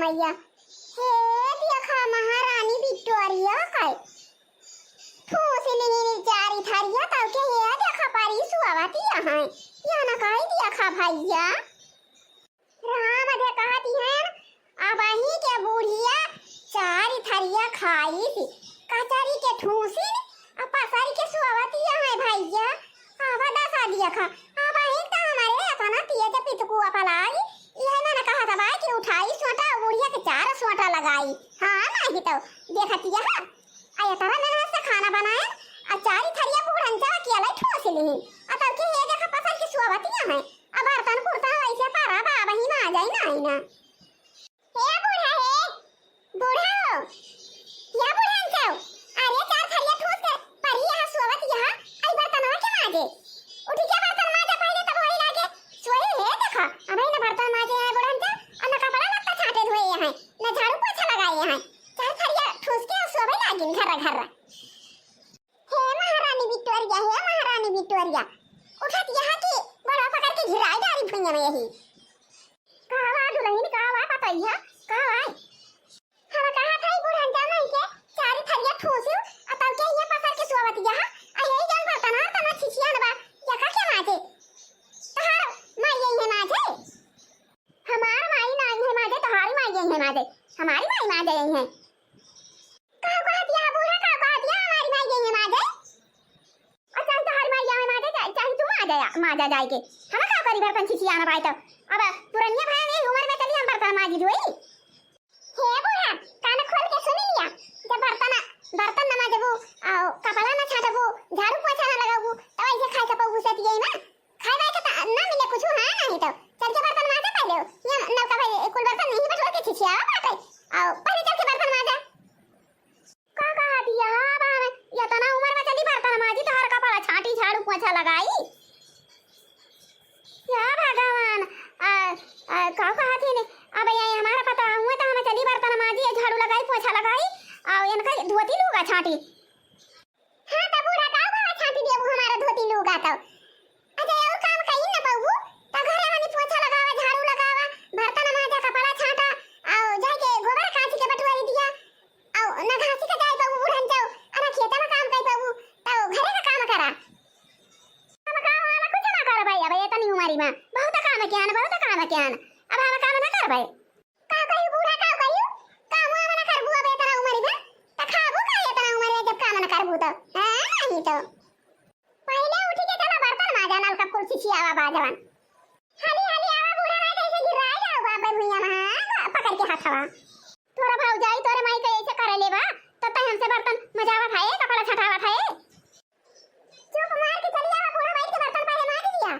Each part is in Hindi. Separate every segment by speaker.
Speaker 1: मैया हे देखा महारानी विक्टोरिया काय ठोसली चारी थारिया तब के हे देखा पारी सुआवती यहाँ या ना काय देखा भैया राम दे कहती है अब ही के बुढ़िया चारी थारिया खाई थी कचरी के ठूसी अब पसारी के सुआवती यहाँ भैया आवा दसा दिया खा अब ही तो हमारे अपना तिया के पितकू अपलाई यह ना कहा था भाई कि उठाई सोटा बुढ़िया के चार सोटा लगाई हाँ नहीं तो देखती है आया तारा मैंने से खाना बनाया अचारी थरिया बुढ़न जा के लाई ठोस ली अतल के ये देखा पसर की सुआवतियां है अब बर्तन कुर्ता वैसे पारा बाबा ही ना आ जाई ना ना हे बूढ़ा हे बूढ़ा या बुढ़न जाओ अरे चार थरिया ठोस दे पर यह सुआवत यहां आई बर्तन के माजे उठी के बर्तन माजे पहले तब वही लागे सोए है देखा अबे ना बर्तन माजे है बुढ़न जा और ना कपड़ा लगता छाटे धोए हैं ना झाड़ू पोछा लगाए हैं चार थरिया ठोस के सोवे लागिन घर घर हे महारानी विक्टोरिया उठत यहाँ की बड़ा पकड़ के घिराई डाली भुइया में यही कहवा दुल्हन कहवा पतैया कहवा हम कहा था बुढ़न जा नहीं के चार थरिया ठोसियो अतल के ये पकड़ के सोवत यहाँ आ यही जान बर्तन और तना छिछिया ना या का के माजे तहार माई यही है माजे हमार माई नहीं है माजे तहारी माई यही है माजे हमारी माई माजे यही है माजा जाए के हम का करी बर्तन छिछिया ना पाए तो अब पुरनिया भाई ने उम्र में चली हम बर्तन माजी जोई हे बुढ़ा कान खोल के सुन लिया जब बर्तन ना माजबू कपड़ा ना छाटबू झाड़ू पोछा ना लगाबू तब ऐसे खाए के पगू से पिए ना खाए के ना मिले कुछ है नहीं तो चल के बर्तन माजा पहले ये नौका भाई कुल बर्तन नहीं बटोर के छिछिया बाटे आओ पहले चल के बर्तन माजा का कहा दिया बा या तना उम्र में चली बर्तन माजी तो हर कपड़ा छाटी झाड़ू पोछा लगाई या भगवान का कहती ने अब ये हमारा पता हुआ तो हम चली बर्तन माजी झाड़ू लगाई पोछा लगाई और इनका धोती लूगा छाटी हां तो बूढ़ा का छाटी देबू हमारा धोती लूगा तो अच्छा और काम कहीं ना पाऊ तो घरे वाली पोछा लगावा झाड़ू लगावा बर्तन माजा कपड़ा छाटा और जाके गोबर काची के बटवारी दिया और ना घासी के जाए पाऊ बूढ़न जाओ अरे खेत में काम कई पाऊ तो घरे का काम करा भाई अब ये तनी उमरी में बहुत काम किया अब हम काम ना कर भाई का कही बूढ़ा का कही काम ना करबू अब इतना उमरी में त खाबू का इतना उमरी में जब काम ना करबू तो हां नहीं तो पहले उठी के चला बर्तन माजा नल का कुल छिछियावा बाजवन हाली आवा बूढ़ा ना कैसे गिराई जाओ बाबे भुइया में पकड़ के हाथवा तोरा भाव जाई तोरे माई के ऐसे कर लेबा तो तय हमसे बर्तन मजावा खाए कपड़ा छटावा खाए चुप मार के चली आवा बूढ़ा माई के बर्तन पहले मार दिया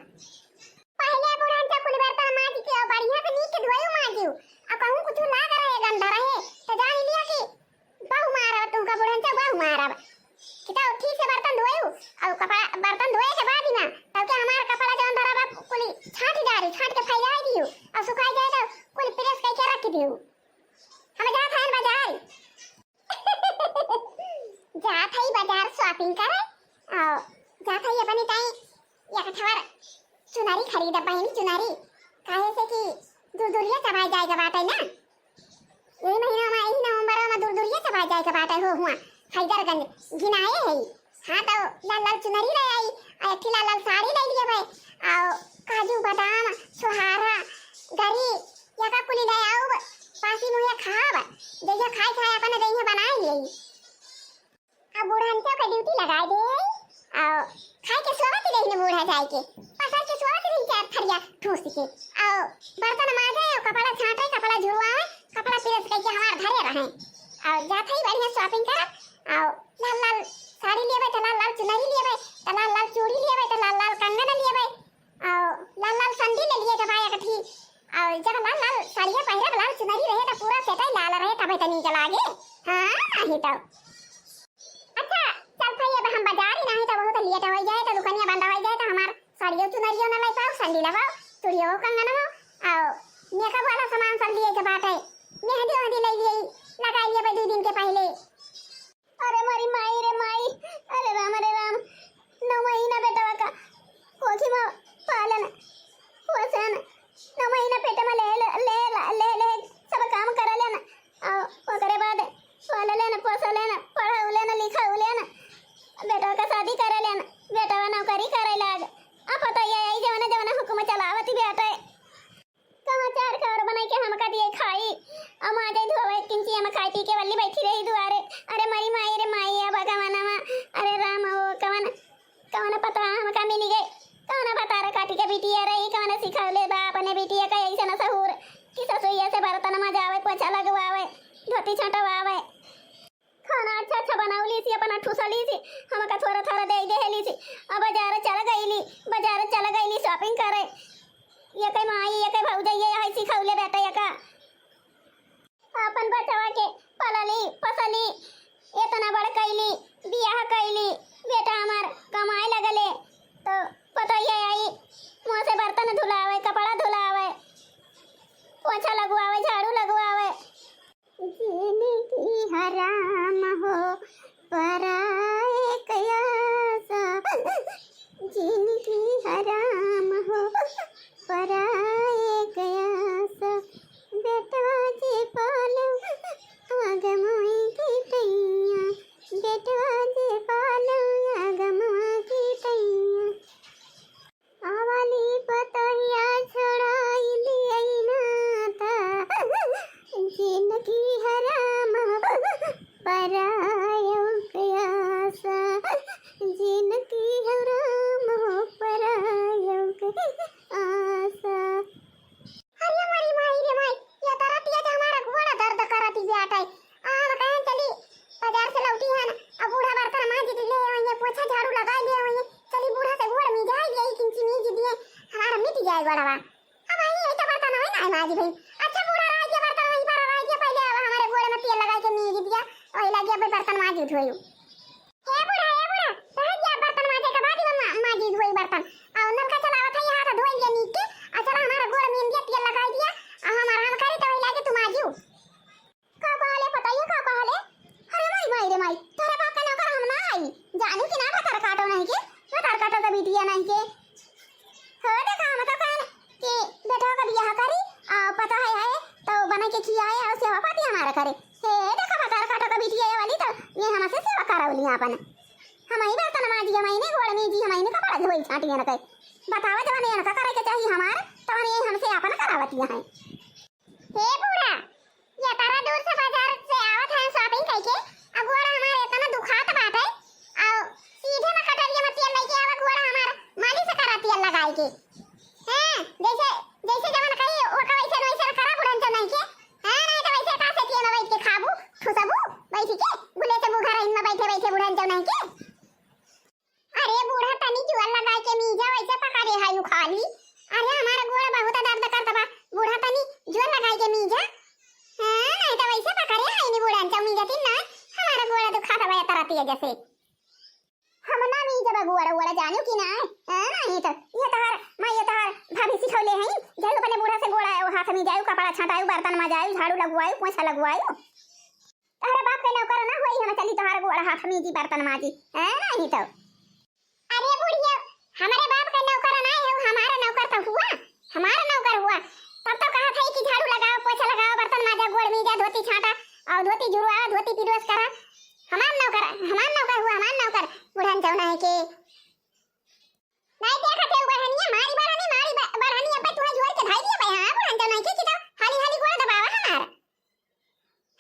Speaker 1: पहले बुढ़ा से कुल बर्तन माजी के बढ़िया से नीक धोयो माजियो आ कहूं कुछ लाग रहे गंदा रहे तो जान लिया कि बहु मारा तुमका बुढ़न से बहु मारा किता ठीक से बर्तन धोयो और कपड़ा बर्तन धोए के बाद ही ना तब के हमार कपड़ा जवन धरा बा कुल छाट डारी छाट के फैला दियो और सुखाई जाए तो कुल प्रेस करके रख दियो हम जा थान बाजार जा थाई बाजार शॉपिंग करे और जा थाई अपनी ताई या कठवर चुनारी खरीदा बहनी चुनारी काहे से कि दूर-दूरिया सभाई जाएगा बाटे ना यही महीना में यही नवंबर में दूर-दूरिया सभाई जाएगा बाटे हो हुआ हैदरगंज गिनाए है हां तो लाल चुनरी ले आई और एक लाल साड़ी ले लिए भाई और काजू बादाम छोहारा गरी या का कुली ले आओ पासी मुया खाब जैसे खाए अपन देही बनाई ले अब बूढ़न के ड्यूटी लगा दे और खाए के सोवत रही बूढ़ा जाए के पसर के सोवत रही चार थरिया ठोस के और बर्तन माजे और कपड़ा छाटे कपड़ा झुरवाए कपड़ा प्रेस करके हमार घरे रहे और जात ही बढ़िया शॉपिंग कर और लाल साड़ी लेबे तो लाल चुनरी लेबे तो लाल चूड़ी लेबे तो लाल कंगन लेबे और लाल संडी ले लिए तो भाई अकठी और जब लाल साड़ियां पहरे लाल चुनरी रहे तो पूरा सेट लाल रहे तबे तनी चलागे हां नहीं तो अच्छा चल भाई अब हम बाजार ही नहीं तो बहुत लेट हो जाए तो दुकानिया बंद हो जाए तो हमार साड़ियों चुनरियों ना ले पाओ संडी लगाओ चूड़ियों कंगन हो और मेकअप वाला सामान सब लिए के बात है मेहंदी ले लिए लगा लिए 2 दिन के पहले अरे मारी माई रे माई अरे राम 9 महीना बेटा का कोठी में पालन पोषण 9 महीना पेट में ले सब काम करले टीके वाली बैठी रही दुआरे। अरे मरी माई रे माई अब भगवानवा। अरे राम हो कवन कवन पता हमका मिल गए। कवन पता रे काटी के बिटिया रही कवन सिखौले बा अपने बिटिया का ऐसा न सहूर कि ससुइया से बर्तन मजावे पोछा लगवावे धोती छटवावे। खाना अच्छा अच्छा बनावली सी अपना ठुसली सी हमका थोड़ा थोड़ा दे देली सी। अब बाजार चल गईली शॉपिंग करे। ये कई माई ये कई भौजैया है सिखौले बेटा ये का अपन बचवा के पलली फसली इतना बड़ कैली बियाह कैली बेटा हमार कमाए लगले तो पतैया आई मुँह से बर्तन धुलावे कपड़ा धुलावे पोछा लगवावे झाड़ू लगवावे। जिंदगी हराम हो पराए कयासा जिंदगी हराम हो पराए कयासा बेटवा जी पालो आगमोई की टैया बेटवा जी पालो आगमोई की टैया आवाली पतैया छड़ाई लिया नाता जिंदगी हराम परायो कयासा जिंदगी हराम हो परायो आसा। अरे मरी माई रे माई ये तरतिया जे हमारा घोड़ा दर्द करती बेटा हम कहां चली बाजार से लौटी है ना अब बूढ़ा बर्तन मांज ले आएंगे पोछा झाड़ू लगा ले आएंगे चली बूढ़ा से घोड़ में जाए ले किंची मीज दिए हमारा मिट जाए बड़वा। अब आई ऐसा बर्तन होय ना मांज भाई अच्छा बूढ़ा रह गया बर्तन वहीं पर रह गया पहले अब हमारे घोड़े में तेल लगा के मीज दिया वही लग गया बर्तन मांज धोयो। हे बूढ़ा रह गया बर्तन मांजे के बाद मांज धोई बर्तन और नलका चलावत है हाथ धोई ले नीचे अच्छा हमारा घोड़ में दिया तेल लगा दिया अब हमारा हम करे तो वही लगे तुम आजू का कहले बताइए का कहले। अरे माई रे माई तोरे बाप का नौकर हम ना आई जानू कि ना भतर काटो नहीं के भतर काटो का बिटिया नहीं के हो देखा हम तो कहन कि बेटा का बियाह करी पता है तो बना के खियाए और सेवा पाती हमारा करे। हे देखा भतर काटो का बिटिया वाली तो ये हमसे सेवा करावली अपन हम ही बर्तन मांजिए महीने गोड़ में जी हम कपड़ा धोई छाटिए न कई बतावा जवान ये न करे के चाहिए हमार तो ये हमसे अपन करावती है। हे बूढ़ा ये तारा दूर से बाजार से आवत है शॉपिंग करके अब गोड़ा हमारे इतना दुखात बात है और सीधे में कटरिया में तेल लेके आवा गोड़ा हमारा माली से करा तेल लगाई के हैं जैसे जैसे जवन कही वो का वैसे करा बुढ़न तो नहीं के हैं नहीं तो वैसे का से तेल में बैठ के खाबू ठुसबू बैठ के बुले से बुघा रही में बैठे बैठे बुढ़न तो नहीं के। अरे बूढ़ा तनी जुअल लगा के मीजा वैसे पका रे हायू खाली अरे हमारा गोड़ा बहुत दर्द करता बा बूढ़ा तनी जुअल लगा के मीजा हां नहीं तो वैसे पका रे हाई नी बूढ़ा चमी जाती ना हमारा गोड़ा दुखाता बा तरती है जैसे हम ना मीजा बा गोड़ा जानू कि ना हां नहीं तो ये तहार मैं ये तहार भाभी सिखौले हैं जाऊ पहले बूढ़ा से गोड़ा हाथ में जाऊ कपड़ा छटाऊ बर्तन मजाऊ झाड़ू लगवाऊ पोछा लगवाऊ तारा बाप के नौकर ना होई हम चली तहार गोड़ा हाथ में जी बर्तन माजी हां नहीं तो। अरे बुढ़िया हमारे बाप का नौकर ना है हमारा नौकर तो हुआ हमारा नौकर हुआ तब तो कहा था कि झाड़ू लगाओ पोछा लगाओ बर्तन माजा गोड़ में जा धोती छाटा और धोती जुड़वा धोती पिरोस करा हमारा नौकर हुआ हमारा नौकर बुढ़न जाना है के नहीं देखा थे बहनिया मारी बहनी अब तुम्हें जोड़ के भाई दिया भाई हां बुढ़न जाना है कि तो हाली हाली गोड़ दबावा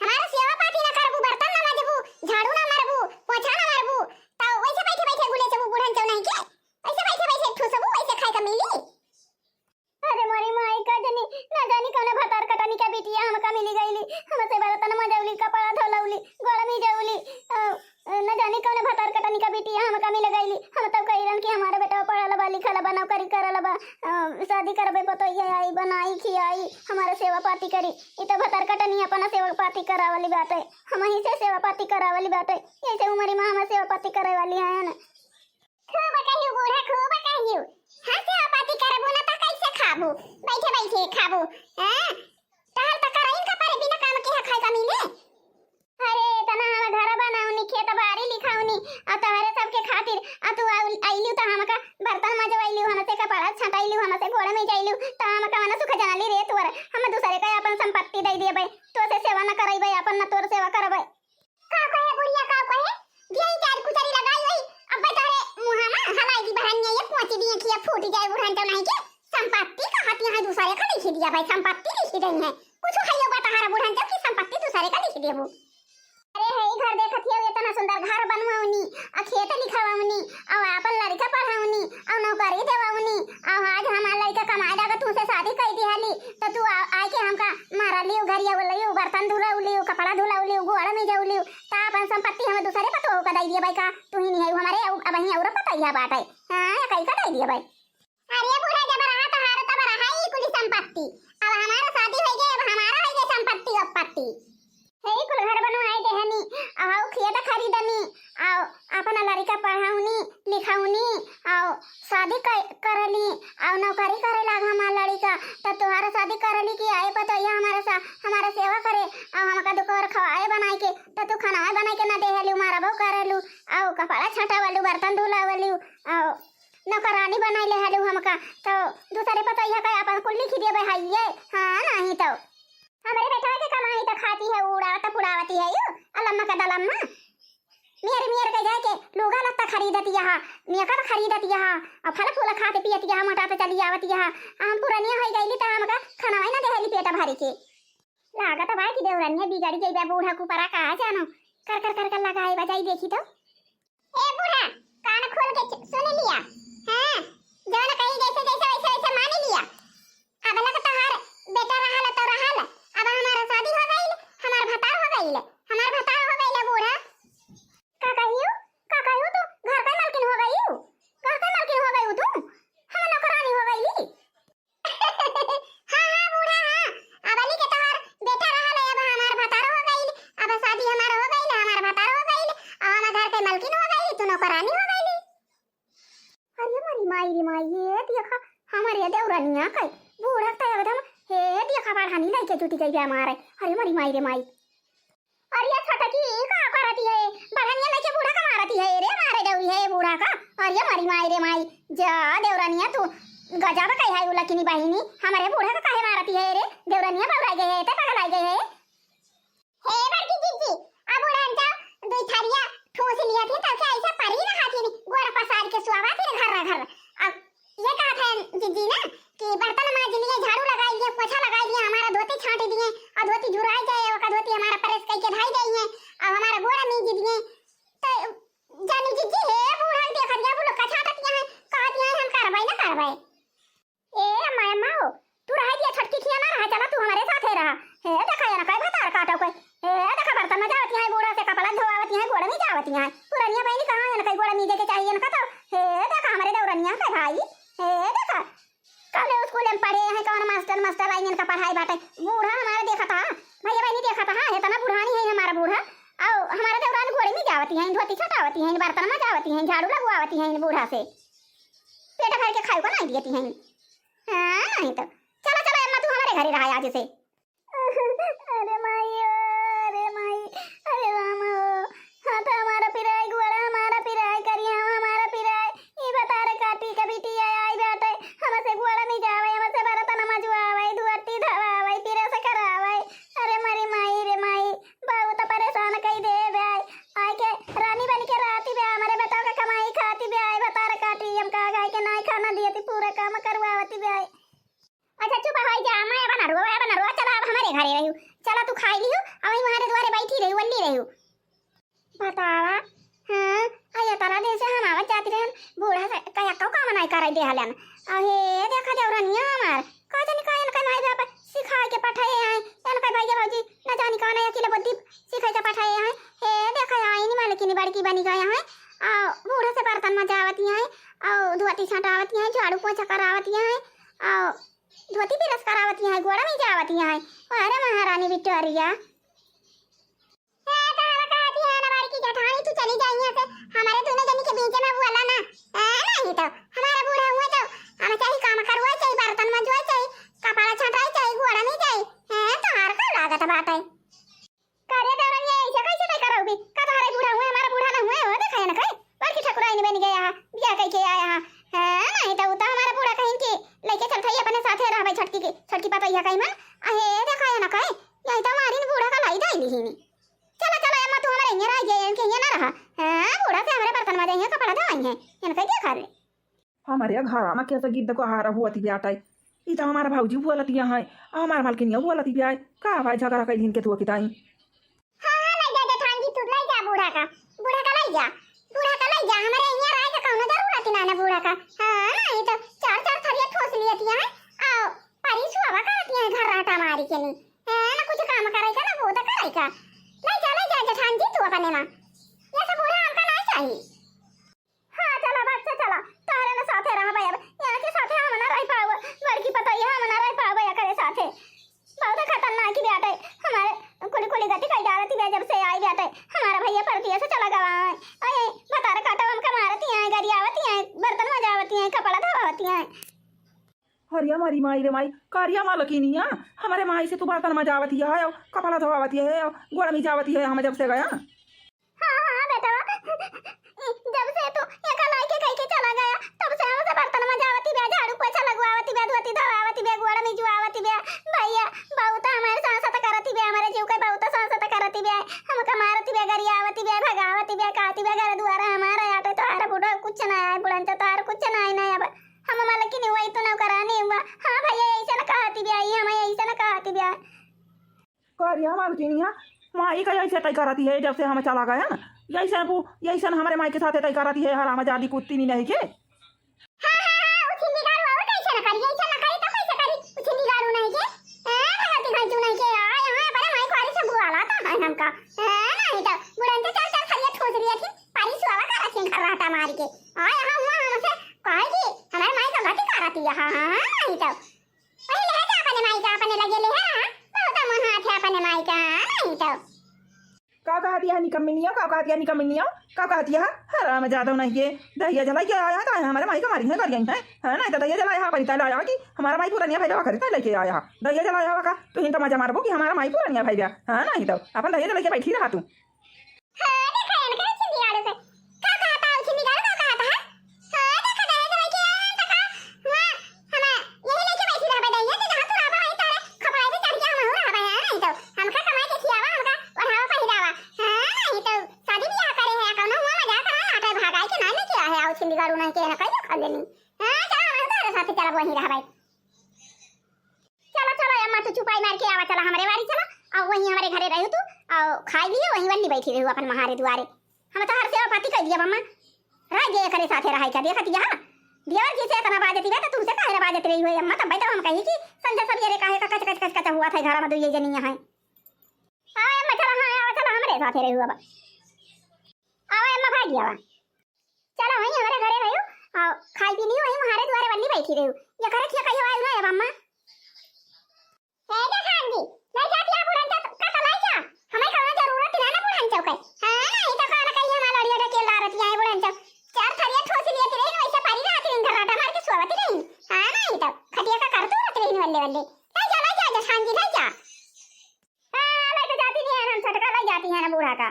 Speaker 1: हमारा सेवा पाती ना करबू बर्तन ना माजबू झाड़ू ना मारबू पोछा ना मारबू तो वैसे बैठे बैठे गुले से बुढ़न जाना है के ऐसे बैठे बैठे ठुसबू वैसे खाए का मिली। अरे मोरी माई का जनी ना जानी कौन भतार कटनी का बिटिया हमका मिली गईली हमसे बर्तन मजौली कपड़ा धोलौली गोड़ में जाऊली न जानी कौन भतार कटनी का बिटिया हमका मिल गईली हम तब कहिरन कि हमारा बेटा पढ़ल बा लिखल बा नौकरी करल बा शादी करबे पतोइया आई बनाई खियाई हमारा सेवा पाती करी इ तो भतार कटनी अपना सेवा पाती करावली बाटे हम ही से सेवा पाती करावली बाटे ऐसे उमरी में हम सेवा पाती करे वाली है ना खूब कहियो बूढ़ा खूब कहियो हां सेवा पाती करबो ना त कैसे खाबू बैठे बैठे खाबू हां टहल त कराइन का पारे बिना काम के खाए का मिले। अरे तना हम घर बनाऊनी खेत बाड़ी लिखाऊनी आ तहरे सबके खातिर आ तू आइलू त हमका बर्तन मजवाइलू हमसे कपड़ा छटाइलू हमसे घोड़े में जाइलू त हमका मन सुख जनाली रे तोर हम दूसरे का अपन संपत्ति दे दिए भाई तो से सेवा न करई भाई अपन न तोर सेवा करबै का कहे बुढ़िया का कहे गेई चार कुचरी लगाई वही अब तारे मुहा में हलाई दी बहनिया ये पहुंच दिए कि फूट जाए बुढ़न तो नहीं के संपत्ति का हाथ यहाँ दूसरे का लिख दिया भाई संपत्ति लिख रही है कुछ खाइयो बता हमारा बुढ़न की संपत्ति दूसरे का लिख देबू। घर देखत हियो इतना सुंदर घर बनवाउनी आ खेत लिखवाउनी और अपन लड़का पढ़ाउनी और नौकरी देवाउनी और आज हमार लड़का कमाए लगा तू से शादी कर दिहाली तो तू आए के हमका मारा लियो घरिया बोलियो बर्तन धुलाउलियो कपड़ा धुलाउलियो गोड़ में जाउलियो ता अपन संपत्ति हम दूसरे पतो का दई दिए भाई का तू ही नहीं है हमारे अब ही और पता ही बात है हां कई का दई दिए भाई अरे बुढ़ा जब रहा तो हार तब रहा ही कुल संपत्ति अब हमारा शादी हो गई अब हमारा हो गई संपत्ति अपत्ति हे कुल घर बनवाए देहनी और खेत खरीदनी और अपना लड़का पढ़ाउनी लिखाउनी और शादी करली और नौकरी करे लगा हमारा लड़का तो तुम्हारा शादी करली कि आए पता ये हमारा सेवा करे और हमका दोपहर खवाए बनाए के तो तू खाना बनाए के ना देहलू मारा बहु करलू और कपड़ा छटावलू बर्तन धुलावलू और नौकरानी बनाई ले हलू हमका तो दूसरे पता यह का अपन कुल लिख दिए भाई ये हां नहीं तो हमारे बेटा के कमाई तो खाती है उड़ावता पुड़ावती है यो अलम्मा का दलम्मा मेरे के जाके लोगा लत्ता खरीदती है मेकअप खरीदती है और फल फूल खाते पियती है मोटा पे चली आवती है हम पुरानिया हो गईली तो हमका खाना ना देहली पेट भरी के लागत भाई की देवरनिया बिगड़ी गई बे बूढ़ा को परा कहा जानो कर लगाए बजाई देखी तो ए बूढ़ा कान खोल के सुन लिया हां जान कहीं जैसे वैसे मान लिया अब लगता हार बेटा रहल तो रहल अब हमारा शादी हो गई हमार भतार हो गई बूढ़ा का कहियो तू घर का मालकिन हो गई तू हम नौकरानी हो गई हां बूढ़ा हां अब अली के तोहर बेटा रहल अब हमार भतार हो गई अब शादी हमार हो गई हमार भतार हो गई और हमार घर के मालकिन हो गई तू नौकरानी हो गई अरे मारी माई ये देखा हमारे देवरानिया कई बूढ़ा तो एकदम हे देखा बढ़ानी नहीं के टूटी गई हमारे अरे मारी माई रे माई अरे ये छोटा की का करती है बढ़ानिया लेके बूढ़ा का मारती है रे मारे देवरी है बूढ़ा का अरे मारी माई रे माई जा देवरानिया तू गजब कही है उलकिनी बहिनी हमारे बूढ़ा का काहे मारती है रे देवरानिया बबरा गई है ते पगला गई है हे बड़की जीजी अब बूढ़ा जाओ दो थारिया ठोस लिया थी तो क्या ऐसा परी ना खाती नहीं गोड़ पसार के सुआवा फिर घर अब ये कहा था जीजी ना कि बर्तन मांज लिए झाड़ू लगा लिए पोछा लगा लिए हमारा धोती छांट दिए और धोती झुराई गए और धोती हमारा प्रेस करके धाई गई है और हमारा गोड़ा नहीं दिए तो जानी जीजी हे बूढ़ा देखा दिया वो लोग का छाटत है कहा दिया हम करवाई ए माय माओ तू रह दिया छटकी खिया ना रहा चला तू हमारे साथ रहा हे देखा या ना काय भतार काटो कोई हे देखा बर्तन में जावती है बूढ़ा से कपड़ा धोवावती है गोड़ा में जावती है पुरानिया बहनी कहां है ना कई गोड़ा मीजे के चाहिए ना तो हे देखा हमारे देवरनिया का भाई हे देखा कल स्कूल में पढ़े हैं कौन मास्टर आई इनका पढ़ाई बाटे बूढ़ा हमारा देखा था भैया बहनी देखा था हां इतना बूढ़ानी है हमारा बूढ़ा और हमारा देवरान घोड़े में जावती है धोती छटावती है बर्तन में जावती है झाड़ू लगवावती है बूढ़ा से पेट भर के खाए को नहीं देती है हां नहीं तो चलो चलो अम्मा तू हमारे घर ही रहा आज से अरे माई अरे राम हां तो हमारा पिराई गुड़ा हमारा पिराई करिए हमारा पिराई ई बता रे काटी कभी टी आई बैठे हमसे गुड़ा नहीं जावे हमसे बर्तन मजवावे धुआती धवावे पिरे से करावे अरे मरी माई रे माई बहुत परेशान कई दे भाई आई के रानी बन के राती बे हमारे बताओ का कमाई खाती बे आई बता रे काटी हम का गाय के नहीं खाना दियती पूरा काम करवावती बे अच्छा चुप हो जा मैं बना रो चला अब हमारे घरे रही चला तू खाई लियो अब हमारे द्वारे बैठी रही वल्ली रही बतावा हां आया तारा दे से हम आवत जाती रहन बूढ़ा से कया को काम नहीं करे दे हलन अहे देखा देवरानिया हमार का जानी कायन का नहीं बाप सिखा के पठाए हैं तन का भाई भौजी न जानी का नहीं अकेले बुद्धि सिखा के पठाए हैं हे देखा आई नहीं मालकिनी बड़की बनी गया है आ बूढ़ा से बर्तन मजावती हैं और धोती छटावती हैं झाड़ू पोछा करावती हैं और धोती भी रस करावती हैं गोड़ा में जावती हैं अरे महारानी विक्टोरिया जठानी तू चली जाई यहां से हमारे दोनों जनी के बीच में वो वाला ना नहीं तो हमारा बूढ़ा हुआ तो हम चाहिए काम करवा चाहिए बर्तन मजवा चाहिए कपड़ा छटाई चाहिए घोड़ा नहीं चाहिए है तो हार का लागत बात है करे दौरान ये ऐसे कैसे नहीं करोगी का तुम्हारे बूढ़ा हुआ हमारा बूढ़ा ना हुआ हो देखा ना कहीं बड़की ठकुराई नहीं बन गया बिया कह के आया है नहीं तो उता हमारा बूढ़ा कहीं के लेके चल थई अपने साथे रहबे छटकी पता या कहीं मन अहे देखा ना कहीं यही तो हमारी बूढ़ा का लाई दाई नहीं चलो चलो अम्मा तू हमारे यहाँ रह गए इनके यहाँ ना रहा हां बूढ़ा से हमारे बर्तन में देंगे कपड़ा धोई हैं इनका क्या कर ले
Speaker 2: हमारे घर में कैसे गिद्ध को हारा हुआ थी बेटा ई तो हमारा भाऊजी हुआ लती है हमारा मालकिन हुआ लती ब्याह का भाई झगड़ा कई दिन के तू किताई
Speaker 1: हां नहीं जा ठान जी तू ले जा लई जा बूढ़ा का लई जा हमारे यहाँ राय का कौनो जरूरत ना ना बूढ़ा का हां ये तो चार चार थरिया ठोस लियती है आओ परिसु हवा करती है घर राटा मारी के नहीं है ना कुछ काम करे का ना वो तो करे का लई जा जठान जी तू अपने मां ये सब बूढ़ा हमका नहीं चाहिए हां चला बच्चा चला तारे ना साथे रह भाई अब यहाँ के साथे हम ना रह पाओ लड़की पता है हम ना रह पाओ या करे साथे बहुत खतरनाक की बात है हमारे कुली कुली गति कर डालती है जब से आई बात है हमारा भैया परतिया से चला गया है अरे बता रे काटा हम मारती हैं गाड़ी आवती हैं बर्तन मजावती हैं कपड़ा धोवती हैं
Speaker 2: हरिया मारी माई रे माई कारिया मालकिनिया हमारे माई से तू बर्तन मजावती है कपड़ा धोवावती है गोड़ में जावती है हम जब से गया
Speaker 1: हां बेटा जब से तू एक लाई के कह के चला गया तब से हम से बर्तन मजावती बे झाड़ू पोछा लगवावती बे धोती धवावती बे गोड़ में जुआवती बे भैया बहुत हमारे सांसत करती बे हमारे जीव के बहुत सांसत करती बे हमका मारती बे गरियावती बे भगावती बे काती बे घर द्वारा हमारा आटे तो हर बूढ़ा कुछ ना है बुढ़न तो हर कुछ ना है अब हम मालकी नहीं हुई तो ना करानी हुआ हां भैया ऐसा ना कहती बे हम ऐसा ना कहती बे
Speaker 2: कारिया मालकिनिया माई का ऐसे तय कराती है जब से हम चला गया ना यही हमारे माई के साथ तय कराती है हर आजादी कुत्ती नहीं के
Speaker 1: उठी निगारू और कैसे ना करी ऐसा ना करी तो कैसे करी उठी निगारू नहीं के भगती भाई तू नहीं के यहाँ पर माई को आरी से बुआला था हमका नहीं तो बुढ़न से चार चार खलिया ठोस लिया थी पानी सुआवा करा थी घर राटा मार के यहाँ हुआ हमसे कहेगी हमारे माई का गति कराती है हां नहीं तो पहले है अपने माई का अपने लगे ले है बहुत मन हाथ है अपने माई का नहीं तो
Speaker 2: का कहती है निकम्मिनिया का कहती है निकम्मिनिया का कहती है हराम जादव नहीं ये दहिया जला के आया था हमारे माई का मारी है करियन है ना तो दहिया जलाया परिता लाया कि हमारा माई पुरानिया भाई खरीदा लेके आया दहिया जलाया का तो हिंद मजा मारबो कि हमारा माई पुरानिया भाई है ना नहीं तो अपन दहिया जला के बैठी रहा तू
Speaker 1: हां देखा है ना छिंदी गाड़ो से का कहता है छिंदी गाड़ो का कहता है हां देखा दहिया जला के आया था का हम यही लेके बैठी रहा दहिया तो जहां तू रहा भाई तारे खपाई भी चढ़ गया हम हो रहा है नहीं तो हमका कमाई के खियावा हमका ओढ़ावा पहिरावा नहीं तो शादी ब्याह करे है कौनो हुआ मजा करा आटा भागाई के ना लेके आया आओ छिंदी गाड़ू नहीं के ना कहियो खा लेनी हां चला हम तारे साथ चला वहीं रहा भाई चलो चलो अम्मा तू चुपाई मार के आवा चला हमारे वारी चला और वहीं हमारे घरे रहू तू और खाई लिए वहीं वल्ली बैठी रहू अपन महारे द्वारे हम तो हर सेवा पाती कर दिया मम्मा रह गए करे साथे रहाई का देखत या दिया जैसे इतना बाजती है तो तुमसे काहे बाजत रही हो अम्मा तब तो हम कही कि संजय सब ये काहे का कच कच कच कच हुआ था घर में दुइये जनिया है आ अम्मा चला हां आवा चला हमारे साथे रहू अब आवा अम्मा भाग गया चलो वहीं हमारे घरे रहू और खाई पी ली वहीं हमारे द्वारे वल्ली बैठी रहू ये करे क्या कहियो आयु ना अब अम्मा है देखा जी नहीं जाती है बुढ़न का तो लाई जा हमें खाना जरूरत ना ना बुढ़न चौक हां नहीं तो खाना कहियो ना लड़िया के लारत है बुढ़न चौक चार थरिया ठोस लिए थे वैसे पारी रात दिन घर राटा मार के सोवती नहीं हां नहीं तो खटिया का कर तू रात रही वल्ले वल्ले नहीं जा शांति नहीं जा हां ले तो जाती नहीं है हम छटका लाई जाती है ना बूढ़ा का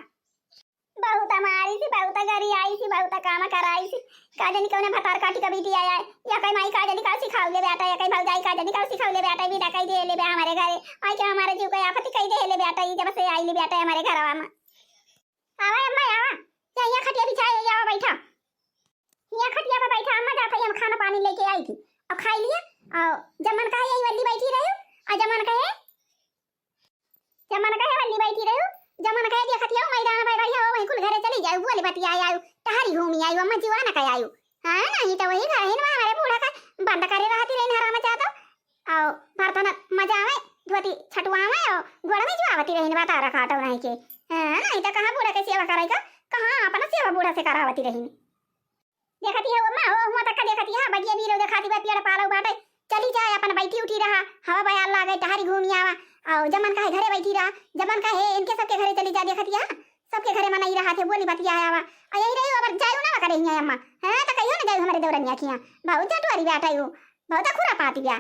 Speaker 1: बहुत हमारी सी बहुत गरी आई सी बहुत काम कराई सी काजनी कोने भतार काटी कभी दिया है या कई माई काजनी का सिखाऊ ले बेटा या कई भौजाई काजनी का सिखाऊ ले बेटा भी कई दे ले बे हमारे घरे आई के हमारे जीव को आफत कई दे ले बेटा ये जब से आई ले बेटा हमारे घरवा में आवा अम्मा आवा या खटिया बिछाए या बैठा या खटिया पे बैठा अम्मा जाते हम खाना पानी लेके आई थी अब खाई लिया और जमन का यही वल्ली बैठी रही और जमन का वल्ली बैठी रही जमन कहे दिया खतिया मैदान भाई भैया वहीं कुल घरे चली जाऊ बोले बतिया आयु टहरी घूमी आयु अम्मा जीवाना कह आयु हां नहीं तो वही घर है ना हमारे बूढ़ा का बंद करे रहती रही हरा में चाहतो और बर्तन मजा आवे धोती छटवावे और गोड़ में जुआवती रही बता रखा तो नहीं के हां नहीं तो कहां बूढ़ा के सेवा करेगा कहां अपना सेवा बूढ़ा से करावती रही देखती है अम्मा हो हुआ तक देखती है बगिया बीरो दिखाती बा पेड़ पालो बाटे चली जाए अपन बैठी उठी रहा हवा बयाल लागे टहरी घूमी आवा और जमन का घरे बैठी रहा जमन का है इनके सबके घरे चली जा देखती है सबके घरे मना ही रहा थे बोली बतिया आवा और यही रही अगर जायू ना करे हिया अम्मा हां तो कहियो ना जायू हमारे देवरनिया किया बहुत जटवारी बैठा हो बहुत खुरा पाती गया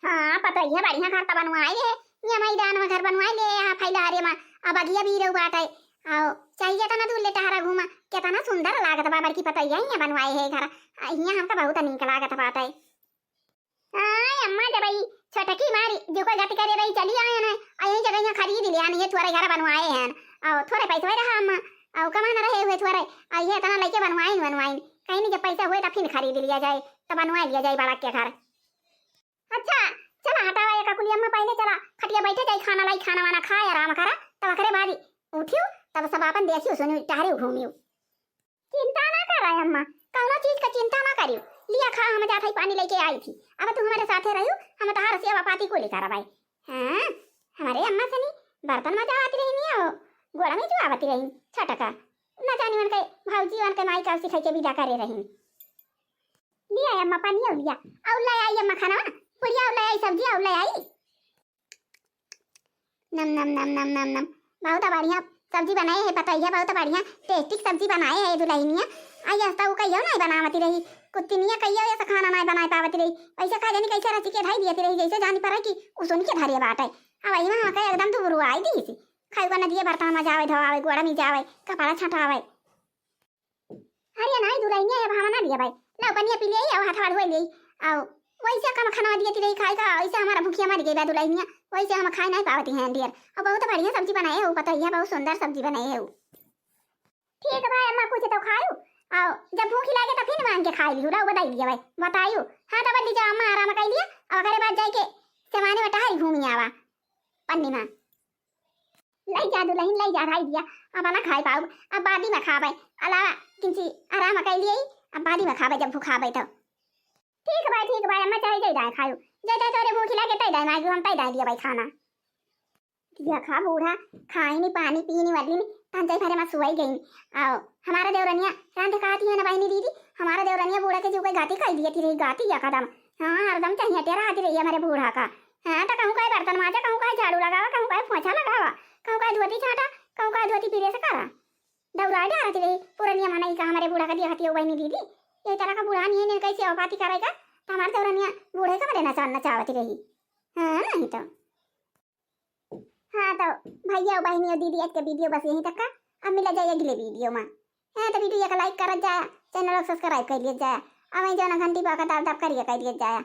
Speaker 1: हां पता ही है बढ़िया घर त बनवाई है ये मैदान में घर बनवाई ले यहां फैला रे में अब बगिया भी रहू बाटे आओ चाहिए तना दूर ले टहरा घुमा कितना सुंदर लागत बा बड़की पता ही बनवाई है घर हिया हमका बहुत नीक लागत बाटे आय अम्मा जब आई छटकी मारी जो कोई गति करे रही चली आए ना यही जगह यहाँ खरीद लिया नहीं थोड़े घर बनवाए हैं और थोड़े पैसे रहा अम्मा और कमाना रहे हुए थोड़े ये इतना लेके बनवाई कहीं नहीं जब पैसा हुए तो फिर खरीद लिया जाए तो बनवा लिया जाए बड़ा के घर अच्छा चला हटावा एक कुली अम्मा पहले चला खटिया बैठे जाए खाना लाई खाना वाना खाए आराम करा तब करे बारी उठियो तब सब अपन देखियो सुनियो टहरे घूमियो चिंता ना कर अम्मा, कौनो चीज का चिंता ना करियो। लिया खा, हम जात हई पानी लेके आई थी। अब तू हमारे साथे रहियो, हम तहार सेवा पाती को लेकर भाई। हां, हमारे अम्मा सनी बर्तन में जाती रही नहीं हो, गोड़ा में जो आवती रही छटका ना जानी मन के भौजी वन के माई का सिखाई के विदा करे रही। लिया अम्मा पानी और लिया और ले आई अम्मा खाना पुड़िया और ले आई सब्जी और ले आई। नम नम नम नम नम नम, बहुत बढ़िया सब्जी बनाए है, पता है बहुत बढ़िया टेस्टी सब्जी बनाए है दुल्हनिया। आई हस्ता वो कहियो नहीं बनावती रही, कुत्तीनिया कहियो ऐसा खाना नहीं बनाए पावती रही, ऐसा खा जानी कैसे रची के ढाई दिए रही जैसे जानी पर कि उसुन के धरिए बाटे। अब आई मां का एकदम दुबरू आई दी सी खाई न दिए बर्तन में जावे धोआवे गोड़ा में जावे कपड़ा छटावे। हरिया नहीं दुल्हनिया अब हम ना दिए भाई ला पनिया पी ले और हाथ हाथ धोई ले आओ वैसे कम खाना दिए रही खाई का ऐसे हमारा भूखिया मर गई दुल्हनिया, वैसे हम खाई नहीं पावती हैं डियर। और बहुत बढ़िया सब्जी बनाए है, पता है बहुत सुंदर सब्जी बनाई है। ठीक है भाई अम्मा कुछ तो खाओ आओ, जब भूख लगे तो फिर मांग के खा लियो ला बताई दिया भाई बताइयो। हाँ तो बल्ली जाओ अम्मा आराम कर लिया और घरे बाद जाके सामाने बटा ही घूमी आवा पन्नी में लाई जा दुल्हन लाई जा भाई दिया। अब ना खाई पाओ, अब बादी में खावे अलावा किंची आराम कर लिए, अब बादी में खावे जब भूखावे तो। ठीक है भाई अम्मा चाहे जाए खाओ जय तोरे भूख लगे तई दाई मांगी हम तई दाई दिया भाई खाना दिया खा बूढ़ा खाई नहीं पानी पी नहीं वाली नहीं तंजई भरे में सुई गई। आओ हमारा देवरनिया रांध खाती है ना बहनी दीदी, हमारा देवरनिया बूढ़ा के जो कोई गाती खाई दिए थी रही गाती या कदम। हाँ हरदम चाहिए तेरा आती रही है हमारे बूढ़ा का। हाँ तो कहूँ का बर्तन माजा, कहूँ का झाड़ू लगावा, कहूँ का पोछा लगावा, कहूँ का धोती छाटा, कहूँ का धोती पीरे से करा दौड़ा डालती रही पुरानिया माना का हमारे बूढ़ा का दिया खाती हो बहनी दीदी। ये तरह का बूढ़ा नहीं है कैसे औपाती करेगा तो हमारे देवरनिया बूढ़े का रहना चाहना चाहती रही। हाँ नहीं तो हाँ तो भैया और बहनी और दीदी आज के वीडियो बस यहीं तक का, अब मिला जाए अगले वीडियो में। हाँ तो वीडियो का लाइक कर जाए, चैनल को सब्सक्राइब कर लिया जाए, अब वहीं जो ना घंटी पाकर दाब दाब करिए कर दिया जाए।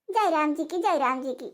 Speaker 1: जय राम जी की, जय राम जी की।